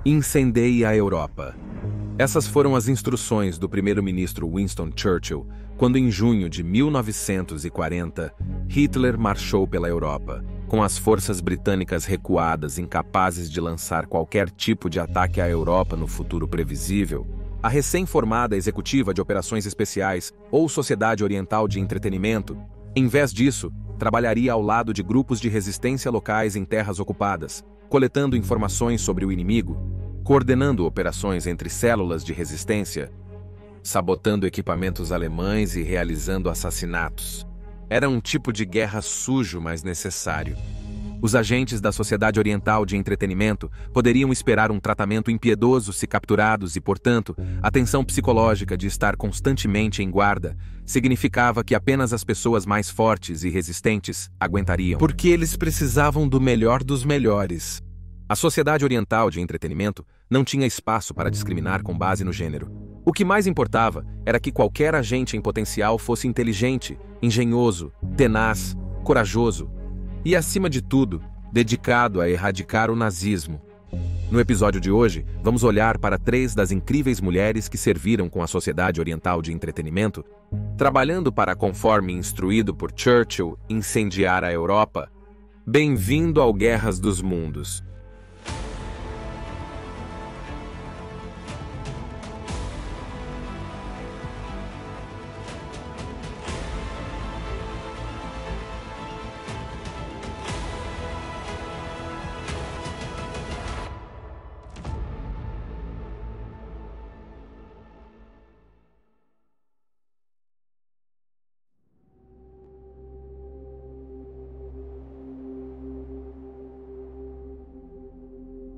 Incendeie a Europa. Essas foram as instruções do primeiro-ministro Winston Churchill quando, em junho de 1940, Hitler marchou pela Europa, com as forças britânicas recuadas, incapazes de lançar qualquer tipo de ataque à Europa no futuro previsível. A recém-formada Executiva de Operações Especiais, ou Sociedade Oriental de Entretenimento, em vez disso, trabalharia ao lado de grupos de resistência locais em terras ocupadas, coletando informações sobre o inimigo, coordenando operações entre células de resistência, sabotando equipamentos alemães e realizando assassinatos. Era um tipo de guerra sujo, mas necessário. Os agentes da Sociedade Oriental de Entretenimento poderiam esperar um tratamento impiedoso se capturados e, portanto, a tensão psicológica de estar constantemente em guarda significava que apenas as pessoas mais fortes e resistentes aguentariam, porque eles precisavam do melhor dos melhores. A Sociedade Oriental de Entretenimento não tinha espaço para discriminar com base no gênero. O que mais importava era que qualquer agente em potencial fosse inteligente, engenhoso, tenaz, corajoso e, acima de tudo, dedicado a erradicar o nazismo. No episódio de hoje, vamos olhar para 3 das incríveis mulheres que serviram com a Sociedade Oriental de Entretenimento, trabalhando para, conforme instruído por Churchill, incendiar a Europa. Bem-vindo ao Guerras dos Mundos.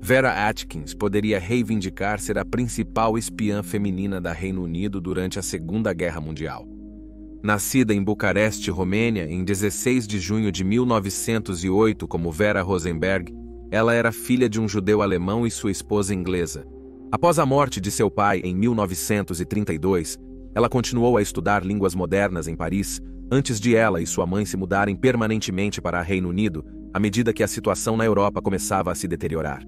Vera Atkins poderia reivindicar ser a principal espiã feminina da Reino Unido durante a Segunda Guerra Mundial. Nascida em Bucareste, Romênia, em 16 de junho de 1908 como Vera Rosenberg, ela era filha de um judeu alemão e sua esposa inglesa. Após a morte de seu pai em 1932, ela continuou a estudar línguas modernas em Paris, antes de ela e sua mãe se mudarem permanentemente para o Reino Unido, à medida que a situação na Europa começava a se deteriorar.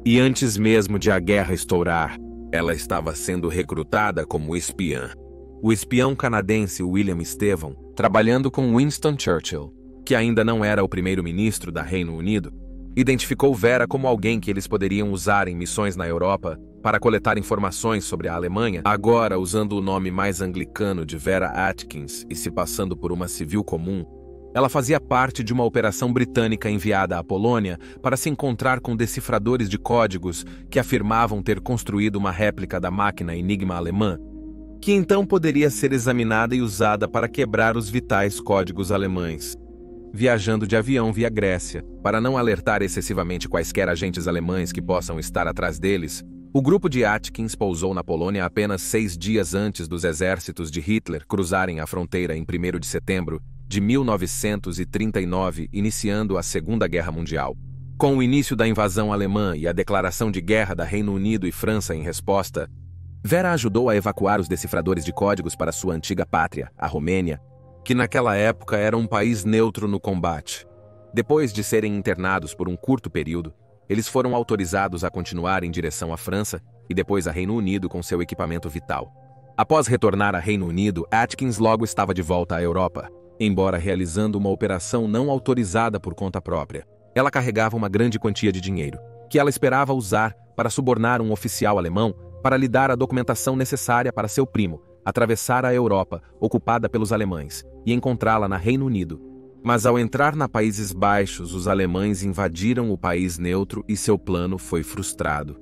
E antes mesmo de a guerra estourar, ela estava sendo recrutada como espiã. O espião canadense William Stevens, trabalhando com Winston Churchill, que ainda não era o primeiro-ministro da Reino Unido, identificou Vera como alguém que eles poderiam usar em missões na Europa para coletar informações sobre a Alemanha, agora usando o nome mais anglicano de Vera Atkins e se passando por uma civil comum. Ela fazia parte de uma operação britânica enviada à Polônia para se encontrar com decifradores de códigos que afirmavam ter construído uma réplica da máquina Enigma alemã, que então poderia ser examinada e usada para quebrar os vitais códigos alemães. Viajando de avião via Grécia, para não alertar excessivamente quaisquer agentes alemães que possam estar atrás deles, o grupo de Atkins pousou na Polônia apenas 6 dias antes dos exércitos de Hitler cruzarem a fronteira em 1º de setembro de 1939, iniciando a Segunda Guerra Mundial. Com o início da invasão alemã e a declaração de guerra da Reino Unido e França em resposta, Vera ajudou a evacuar os decifradores de códigos para sua antiga pátria, a Romênia, que naquela época era um país neutro no combate. Depois de serem internados por um curto período, eles foram autorizados a continuar em direção à França e depois a Reino Unido com seu equipamento vital. Após retornar a Reino Unido, Atkins logo estava de volta à Europa. Embora realizando uma operação não autorizada por conta própria, ela carregava uma grande quantia de dinheiro, que ela esperava usar para subornar um oficial alemão para lhe dar a documentação necessária para seu primo atravessar a Europa, ocupada pelos alemães, e encontrá-la na Reino Unido. Mas ao entrar na Países Baixos, os alemães invadiram o país neutro e seu plano foi frustrado.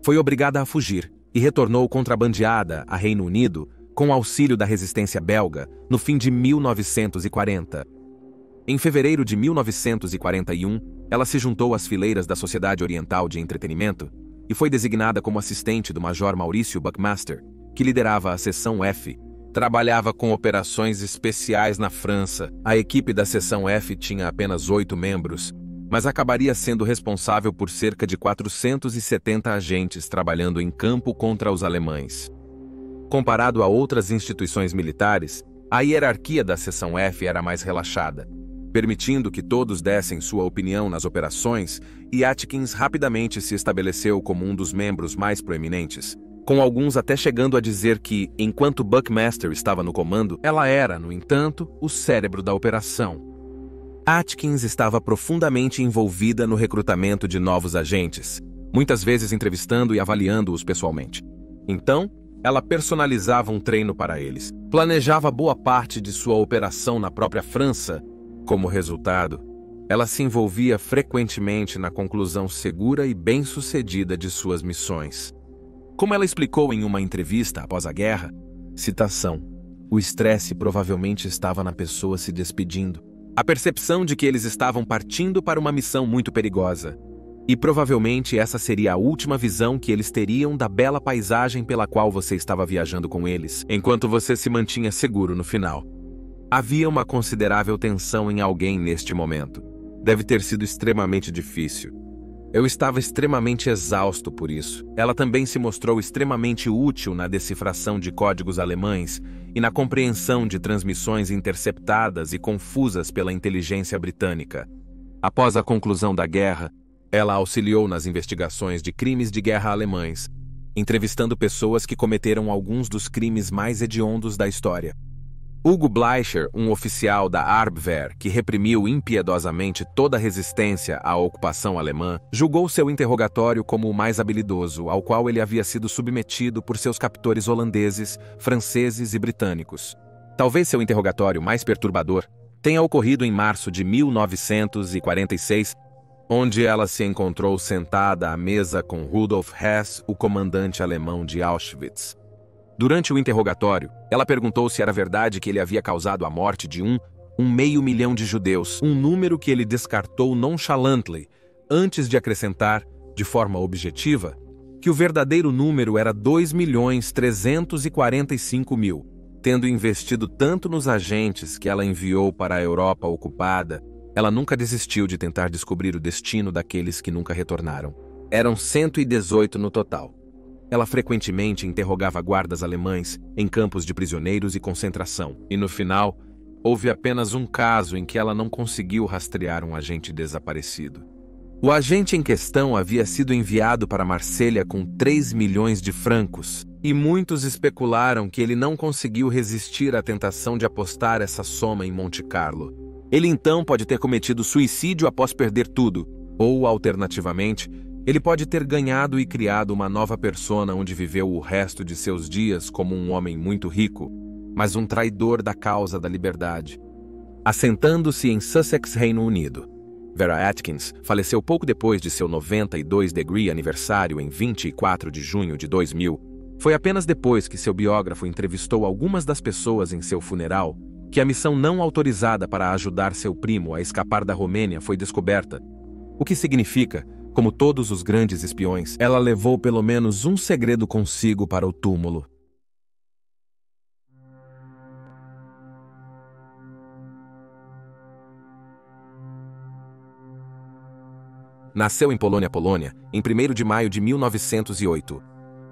Foi obrigada a fugir e retornou contrabandeada a Reino Unido com auxílio da resistência belga, no fim de 1940. Em fevereiro de 1941, ela se juntou às fileiras da Sociedade Oriental de Entretenimento e foi designada como assistente do Major Maurício Buckmaster, que liderava a Seção F. Trabalhava com operações especiais na França. A equipe da Seção F tinha apenas 8 membros, mas acabaria sendo responsável por cerca de 470 agentes trabalhando em campo contra os alemães. Comparado a outras instituições militares, a hierarquia da Seção F era mais relaxada. permitindo que todos dessem sua opinião nas operações, e Atkins rapidamente se estabeleceu como um dos membros mais proeminentes, com alguns até chegando a dizer que, enquanto Buckmaster estava no comando, ela era, no entanto, o cérebro da operação. Atkins estava profundamente envolvida no recrutamento de novos agentes, muitas vezes entrevistando e avaliando-os pessoalmente. Então, ela personalizava um treino para eles, planejava boa parte de sua operação na própria França. Como resultado, ela se envolvia frequentemente na conclusão segura e bem-sucedida de suas missões. Como ela explicou em uma entrevista após a guerra, citação, o estresse provavelmente estava na pessoa se despedindo. A percepção de que eles estavam partindo para uma missão muito perigosa. E provavelmente essa seria a última visão que eles teriam da bela paisagem pela qual você estava viajando com eles, enquanto você se mantinha seguro no final. Havia uma considerável tensão em alguém neste momento. Deve ter sido extremamente difícil. Eu estava extremamente exausto por isso. Ela também se mostrou extremamente útil na decifração de códigos alemães e na compreensão de transmissões interceptadas e confusas pela inteligência britânica. Após a conclusão da guerra, ela auxiliou nas investigações de crimes de guerra alemães, entrevistando pessoas que cometeram alguns dos crimes mais hediondos da história. Hugo Bleicher, um oficial da Abwehr que reprimiu impiedosamente toda resistência à ocupação alemã, julgou seu interrogatório como o mais habilidoso ao qual ele havia sido submetido por seus captores holandeses, franceses e britânicos. Talvez seu interrogatório mais perturbador tenha ocorrido em março de 1946, onde ela se encontrou sentada à mesa com Rudolf Hess, o comandante alemão de Auschwitz. Durante o interrogatório, ela perguntou se era verdade que ele havia causado a morte de 1,5 milhão de judeus, um número que ele descartou nonchalantly, antes de acrescentar, de forma objetiva, que o verdadeiro número era 2.345.000, tendo investido tanto nos agentes que ela enviou para a Europa ocupada. Ela nunca desistiu de tentar descobrir o destino daqueles que nunca retornaram. Eram 118 no total. Ela frequentemente interrogava guardas alemães em campos de prisioneiros e concentração, e no final, houve apenas um caso em que ela não conseguiu rastrear um agente desaparecido. O agente em questão havia sido enviado para Marselha com 3 milhões de francos, e muitos especularam que ele não conseguiu resistir à tentação de apostar essa soma em Monte Carlo. Ele então pode ter cometido suicídio após perder tudo, ou, alternativamente, ele pode ter ganhado e criado uma nova persona onde viveu o resto de seus dias como um homem muito rico, mas um traidor da causa da liberdade. Assentando-se em Sussex, Reino Unido, Vera Atkins faleceu pouco depois de seu 92º aniversário em 24 de junho de 2000. Foi apenas depois que seu biógrafo entrevistou algumas das pessoas em seu funeral que a missão não autorizada para ajudar seu primo a escapar da Romênia foi descoberta. O que significa, como todos os grandes espiões, ela levou pelo menos um segredo consigo para o túmulo. Nasceu em Polônia, em 1º de maio de 1908.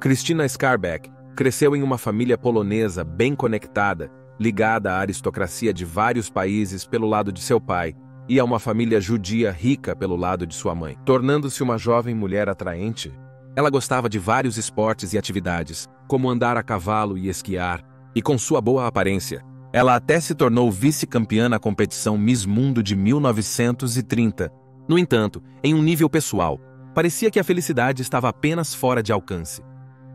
Christina Skarbek cresceu em uma família polonesa bem conectada, ligada à aristocracia de vários países pelo lado de seu pai, e a uma família judia rica pelo lado de sua mãe. Tornando-se uma jovem mulher atraente, ela gostava de vários esportes e atividades, como andar a cavalo e esquiar, e com sua boa aparência, ela até se tornou vice-campeã na competição Miss Mundo de 1930. No entanto, em um nível pessoal, parecia que a felicidade estava apenas fora de alcance.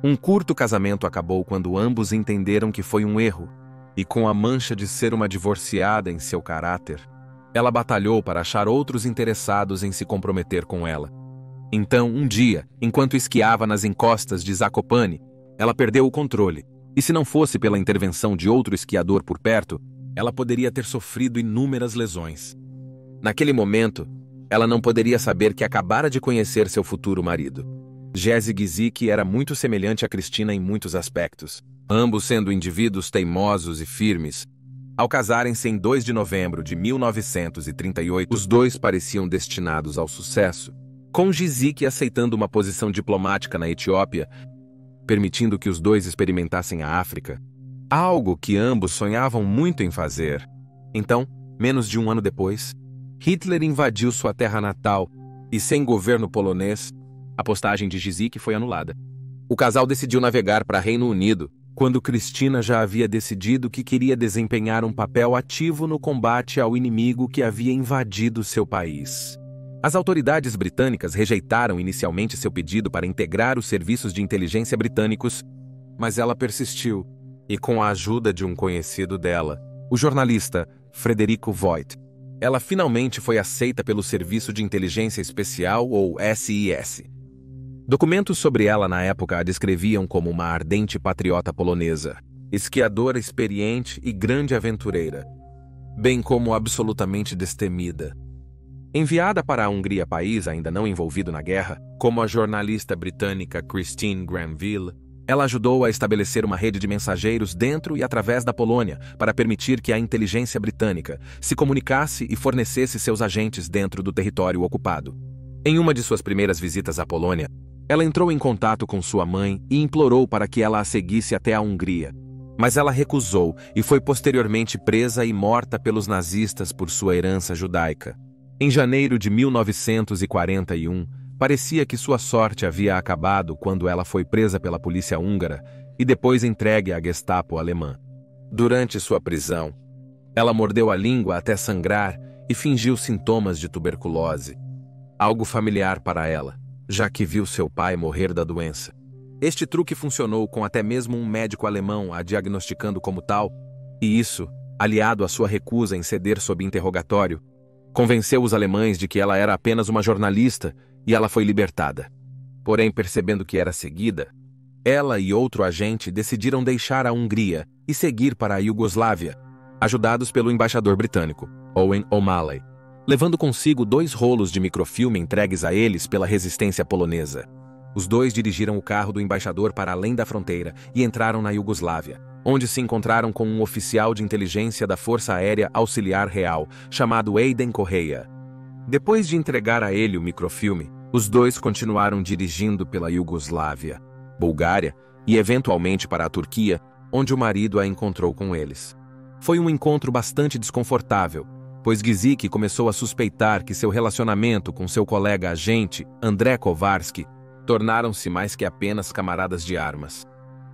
Um curto casamento acabou quando ambos entenderam que foi um erro, e com a mancha de ser uma divorciada em seu caráter, ela batalhou para achar outros interessados em se comprometer com ela. Então, um dia, enquanto esquiava nas encostas de Zakopane, ela perdeu o controle, e se não fosse pela intervenção de outro esquiador por perto, ela poderia ter sofrido inúmeras lesões. Naquele momento, ela não poderia saber que acabara de conhecer seu futuro marido. Jerzy Gizik era muito semelhante a Christina em muitos aspectos, ambos sendo indivíduos teimosos e firmes. Ao casarem-se em 2 de novembro de 1938, os dois pareciam destinados ao sucesso, com Gizik aceitando uma posição diplomática na Etiópia, permitindo que os dois experimentassem a África, algo que ambos sonhavam muito em fazer. Então, Menos de um ano depois, Hitler invadiu sua terra natal e, sem governo polonês, a postagem de Gizik foi anulada. O casal decidiu navegar para Reino Unido, quando Cristina já havia decidido que queria desempenhar um papel ativo no combate ao inimigo que havia invadido seu país. As autoridades britânicas rejeitaram inicialmente seu pedido para integrar os serviços de inteligência britânicos, mas ela persistiu, e com a ajuda de um conhecido dela, o jornalista Frederico Voigt, ela finalmente foi aceita pelo Serviço de Inteligência Especial, ou SIS. Documentos sobre ela na época a descreviam como uma ardente patriota polonesa, esquiadora experiente e grande aventureira, bem como absolutamente destemida. Enviada para a Hungria, país ainda não envolvido na guerra, como a jornalista britânica Christine Granville, ela ajudou a estabelecer uma rede de mensageiros dentro e através da Polônia para permitir que a inteligência britânica se comunicasse e fornecesse seus agentes dentro do território ocupado. Em uma de suas primeiras visitas à Polônia, ela entrou em contato com sua mãe e implorou para que ela a seguisse até a Hungria. Mas ela recusou e foi posteriormente presa e morta pelos nazistas por sua herança judaica. Em janeiro de 1941, parecia que sua sorte havia acabado quando ela foi presa pela polícia húngara e depois entregue à Gestapo alemã. Durante sua prisão, ela mordeu a língua até sangrar e fingiu sintomas de tuberculose. Algo familiar para ela, já que viu seu pai morrer da doença. Este truque funcionou com até mesmo um médico alemão a diagnosticando como tal, e isso, aliado à sua recusa em ceder sob interrogatório, convenceu os alemães de que ela era apenas uma jornalista e ela foi libertada. Porém, percebendo que era seguida, ela e outro agente decidiram deixar a Hungria e seguir para a Iugoslávia, ajudados pelo embaixador britânico, Owen O'Malley, levando consigo 2 rolos de microfilme entregues a eles pela resistência polonesa. Os 2 dirigiram o carro do embaixador para além da fronteira e entraram na Iugoslávia, onde se encontraram com um oficial de inteligência da Força Aérea Auxiliar Real, chamado Aiden Correia. Depois de entregar a ele o microfilme, os 2 continuaram dirigindo pela Iugoslávia, Bulgária e eventualmente para a Turquia, onde o marido a encontrou com eles. Foi um encontro bastante desconfortável, pois Gizik começou a suspeitar que seu relacionamento com seu colega agente, André Kowarski, tornaram-se mais que apenas camaradas de armas.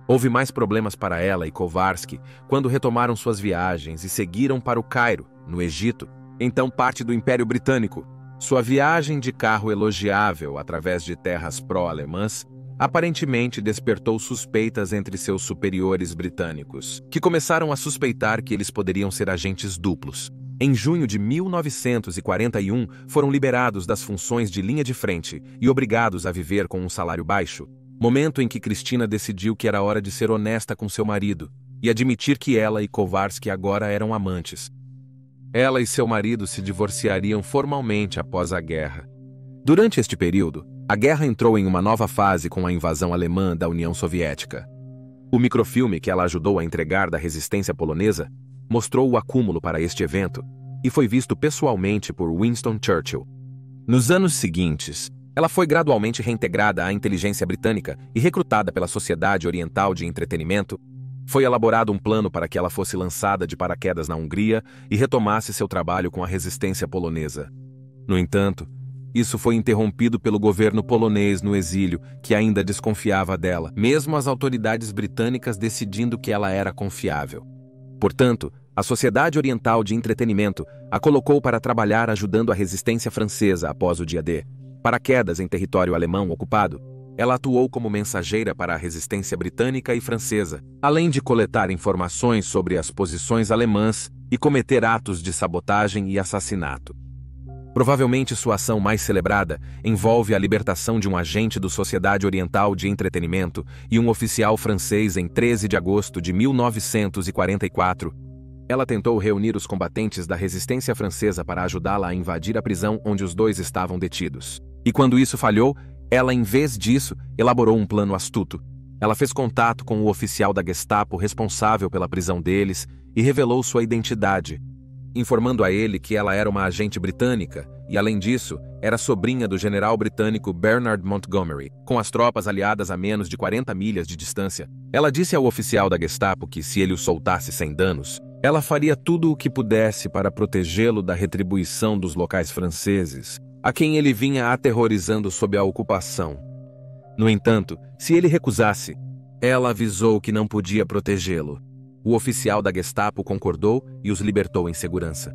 Houve mais problemas para ela e Kowarski quando retomaram suas viagens e seguiram para o Cairo, no Egito, então parte do Império Britânico. Sua viagem de carro elogiável através de terras pró-alemãs aparentemente despertou suspeitas entre seus superiores britânicos, que começaram a suspeitar que eles poderiam ser agentes duplos. Em junho de 1941, foram liberados das funções de linha de frente e obrigados a viver com um salário baixo, momento em que Cristina decidiu que era hora de ser honesta com seu marido e admitir que ela e Kowarski agora eram amantes. Ela e seu marido se divorciariam formalmente após a guerra. Durante este período, a guerra entrou em uma nova fase com a invasão alemã da União Soviética. O microfilme que ela ajudou a entregar da resistência polonesa mostrou o acúmulo para este evento e foi visto pessoalmente por Winston Churchill. Nos anos seguintes, ela foi gradualmente reintegrada à inteligência britânica e recrutada pela Sociedade Oriental de Entretenimento. Foi elaborado um plano para que ela fosse lançada de paraquedas na Hungria e retomasse seu trabalho com a resistência polonesa. No entanto, isso foi interrompido pelo governo polonês no exílio, que ainda desconfiava dela, mesmo as autoridades britânicas decidindo que ela era confiável. Portanto, a Sociedade Oriental de Entretenimento a colocou para trabalhar ajudando a resistência francesa após o dia D. Paraquedas em território alemão ocupado. Ela atuou como mensageira para a resistência britânica e francesa, além de coletar informações sobre as posições alemãs e cometer atos de sabotagem e assassinato. Provavelmente sua ação mais celebrada envolve a libertação de um agente da Sociedade Oriental de Entretenimento e um oficial francês em 13 de agosto de 1944. Ela tentou reunir os combatentes da resistência francesa para ajudá-la a invadir a prisão onde os 2 estavam detidos. E quando isso falhou, ela, em vez disso, elaborou um plano astuto. Ela fez contato com o oficial da Gestapo responsável pela prisão deles e revelou sua identidade, informando a ele que ela era uma agente britânica e, além disso, era sobrinha do general britânico Bernard Montgomery, com as tropas aliadas a menos de 40 milhas de distância. Ela disse ao oficial da Gestapo que, se ele o soltasse sem danos, Ela faria tudo o que pudesse para protegê-lo da retribuição dos locais franceses, a quem ele vinha aterrorizando sob a ocupação. No entanto, se ele recusasse, ela avisou que não podia protegê-lo. O oficial da Gestapo concordou e os libertou em segurança.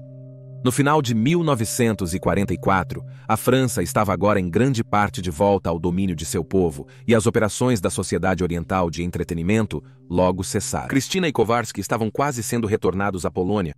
No final de 1944, a França estava agora em grande parte de volta ao domínio de seu povo e as operações da Sociedade Oriental de Entretenimento logo cessaram. Cristina e Kowarski estavam quase sendo retornados à Polônia.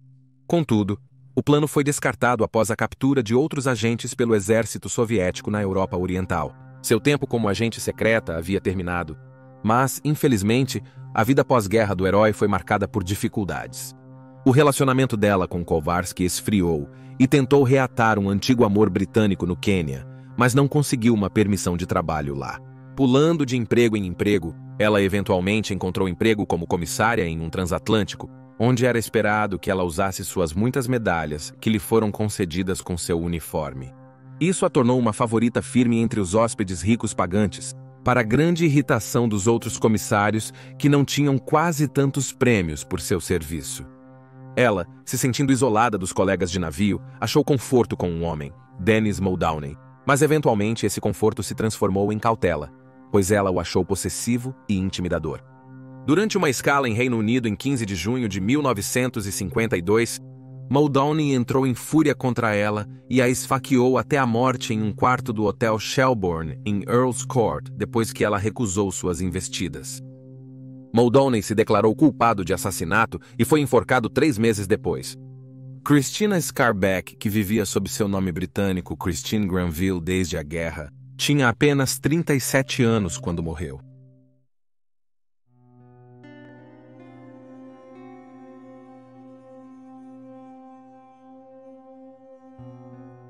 Contudo, o plano foi descartado após a captura de outros agentes pelo exército soviético na Europa Oriental. Seu tempo como agente secreta havia terminado, mas, infelizmente, a vida pós-guerra do herói foi marcada por dificuldades. O relacionamento dela com Kowarski esfriou e tentou reatar um antigo amor britânico no Quênia, mas não conseguiu uma permissão de trabalho lá. Pulando de emprego em emprego, ela eventualmente encontrou emprego como comissária em um transatlântico, onde era esperado que ela usasse suas muitas medalhas que lhe foram concedidas com seu uniforme. Isso a tornou uma favorita firme entre os hóspedes ricos pagantes, para a grande irritação dos outros comissários que não tinham quase tantos prêmios por seu serviço. Ela, se sentindo isolada dos colegas de navio, achou conforto com um homem, Dennis Muldowney, mas eventualmente esse conforto se transformou em cautela, pois ela o achou possessivo e intimidador. Durante uma escala em Reino Unido em 15 de junho de 1952, Muldowney entrou em fúria contra ela e a esfaqueou até a morte em um quarto do Hotel Shelbourne, em Earl's Court, depois que ela recusou suas investidas. Muldowney se declarou culpado de assassinato e foi enforcado 3 meses depois. Christina Scarbeck, que vivia sob seu nome britânico Christine Granville desde a guerra, tinha apenas 37 anos quando morreu.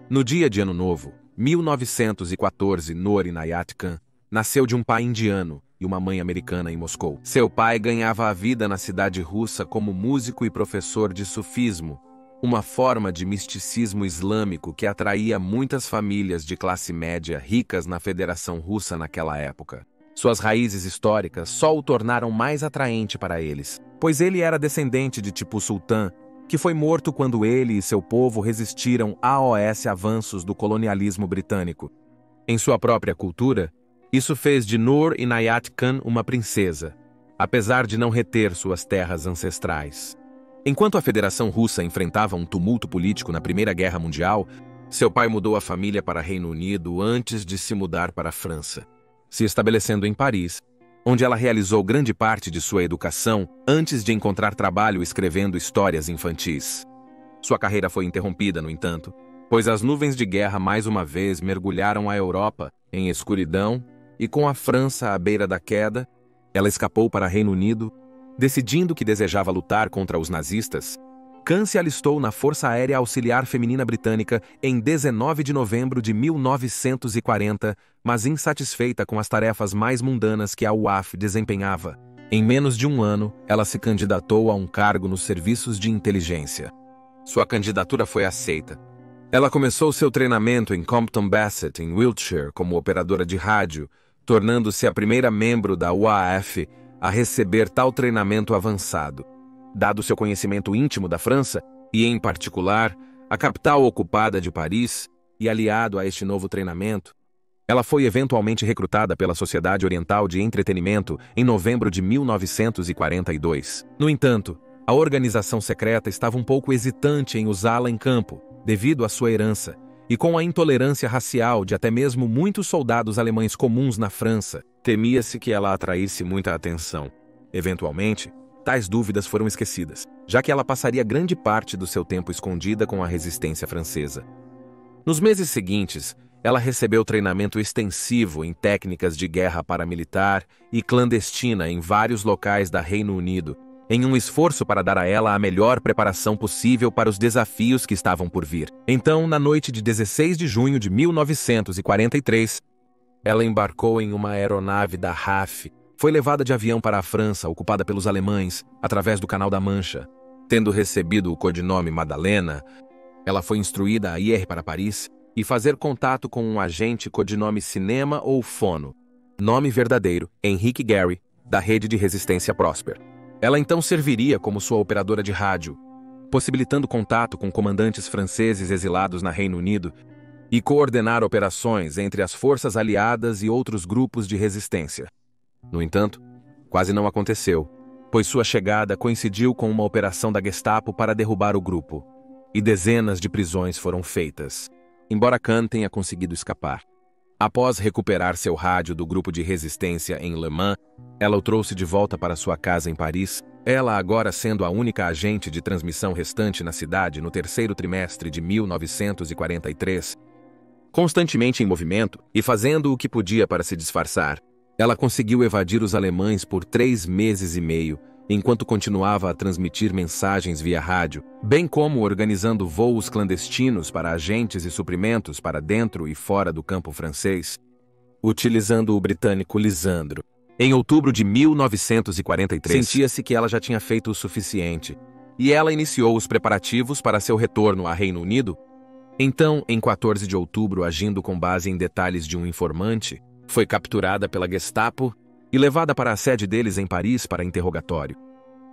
No dia de Ano Novo, 1914, Noor Inayat Khan nasceu de um pai indiano e uma mãe americana em Moscou. Seu pai ganhava a vida na cidade russa como músico e professor de sufismo, uma forma de misticismo islâmico que atraía muitas famílias de classe média ricas na Federação Russa naquela época. Suas raízes históricas só o tornaram mais atraente para eles, pois ele era descendente de Tipu Sultan, que foi morto quando ele e seu povo resistiram aos avanços do colonialismo britânico. Em sua própria cultura, isso fez de Noor Inayat Khan uma princesa, apesar de não reter suas terras ancestrais. Enquanto a Federação Russa enfrentava um tumulto político na Primeira Guerra Mundial, seu pai mudou a família para Reino Unido antes de se mudar para a França, se estabelecendo em Paris, onde ela realizou grande parte de sua educação antes de encontrar trabalho escrevendo histórias infantis. Sua carreira foi interrompida, no entanto, pois as nuvens de guerra mais uma vez mergulharam a Europa em escuridão e com a França à beira da queda, ela escapou para Reino Unido, decidindo que desejava lutar contra os nazistas. Khan se alistou na Força Aérea Auxiliar Feminina Britânica em 19 de novembro de 1940, mas insatisfeita com as tarefas mais mundanas que a UAF desempenhava. Em menos de um ano, ela se candidatou a um cargo nos serviços de inteligência. Sua candidatura foi aceita. Ela começou seu treinamento em Compton Basset, em Wiltshire, como operadora de rádio, tornando-se a primeira membro da UAF a receber tal treinamento avançado. Dado seu conhecimento íntimo da França, e em particular, a capital ocupada de Paris, e aliado a este novo treinamento, ela foi eventualmente recrutada pela Sociedade Oriental de Entretenimento em novembro de 1942. No entanto, a organização secreta estava um pouco hesitante em usá-la em campo, devido à sua herança, e com a intolerância racial de até mesmo muitos soldados alemães comuns na França, temia-se que ela atraísse muita atenção. Eventualmente, tais dúvidas foram esquecidas, já que ela passaria grande parte do seu tempo escondida com a resistência francesa. Nos meses seguintes, ela recebeu treinamento extensivo em técnicas de guerra paramilitar e clandestina em vários locais da Reino Unido, em um esforço para dar a ela a melhor preparação possível para os desafios que estavam por vir. Então, na noite de 16 de junho de 1943, ela embarcou em uma aeronave da RAF, foi levada de avião para a França, ocupada pelos alemães, através do Canal da Mancha. Tendo recebido o codinome Madalena, ela foi instruída a ir para Paris e fazer contato com um agente codinome Cinema ou Fono, nome verdadeiro, Henrique Gary, da rede de resistência Prosper. Ela então serviria como sua operadora de rádio, possibilitando contato com comandantes franceses exilados na Reino Unido e coordenar operações entre as forças aliadas e outros grupos de resistência. No entanto, quase não aconteceu, pois sua chegada coincidiu com uma operação da Gestapo para derrubar o grupo, e dezenas de prisões foram feitas, embora Khan tenha conseguido escapar. Após recuperar seu rádio do grupo de resistência em Le Mans, ela o trouxe de volta para sua casa em Paris, ela agora sendo a única agente de transmissão restante na cidade no terceiro trimestre de 1943. Constantemente em movimento e fazendo o que podia para se disfarçar, ela conseguiu evadir os alemães por 3 meses e meio, enquanto continuava a transmitir mensagens via rádio, bem como organizando voos clandestinos para agentes e suprimentos para dentro e fora do campo francês, utilizando o britânico Lisandro. Em outubro de 1943, sentia-se que ela já tinha feito o suficiente, e ela iniciou os preparativos para seu retorno ao Reino Unido. Então, em 14 de outubro, agindo com base em detalhes de um informante, foi capturada pela Gestapo e levada para a sede deles em Paris para interrogatório.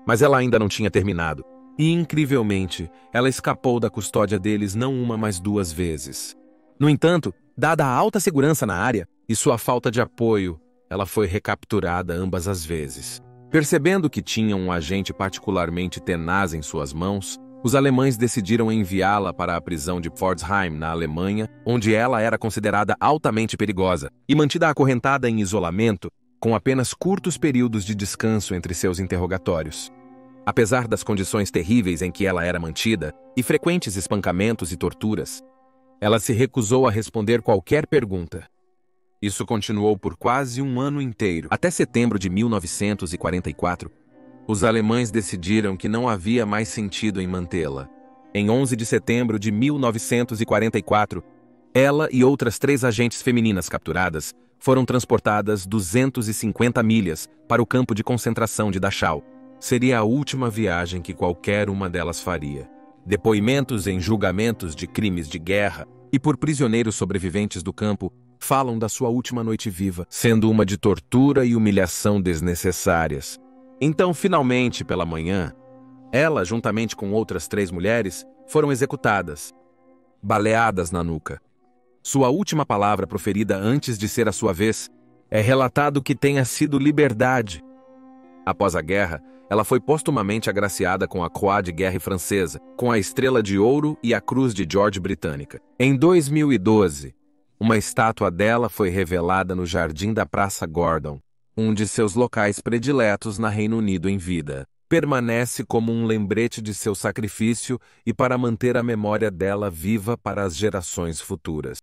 Mas ela ainda não tinha terminado, e, incrivelmente, ela escapou da custódia deles não uma, mas 2 vezes. No entanto, dada a alta segurança na área e sua falta de apoio, ela foi recapturada ambas as vezes. Percebendo que tinha um agente particularmente tenaz em suas mãos, os alemães decidiram enviá-la para a prisão de Pforzheim, na Alemanha, onde ela era considerada altamente perigosa e mantida acorrentada em isolamento, com apenas curtos períodos de descanso entre seus interrogatórios. Apesar das condições terríveis em que ela era mantida e frequentes espancamentos e torturas, ela se recusou a responder qualquer pergunta. Isso continuou por quase um ano inteiro. Até setembro de 1944, os alemães decidiram que não havia mais sentido em mantê-la. Em 11 de setembro de 1944, ela e outras 3 agentes femininas capturadas foram transportadas 250 milhas para o campo de concentração de Dachau. Seria a última viagem que qualquer uma delas faria. Depoimentos em julgamentos de crimes de guerra e por prisioneiros sobreviventes do campo falam da sua última noite viva, sendo uma de tortura e humilhação desnecessárias. Então, finalmente, pela manhã, ela, juntamente com outras 3 mulheres, foram executadas, baleadas na nuca. Sua última palavra proferida antes de ser a sua vez é relatado que tenha sido liberdade. Após a guerra, ela foi postumamente agraciada com a Croix de Guerre francesa, com a Estrela de Ouro e a Cruz de George britânica. Em 2012, uma estátua dela foi revelada no jardim da Praça Gordon, um de seus locais prediletos na Reino Unido em vida. Permanece como um lembrete de seu sacrifício e para manter a memória dela viva para as gerações futuras.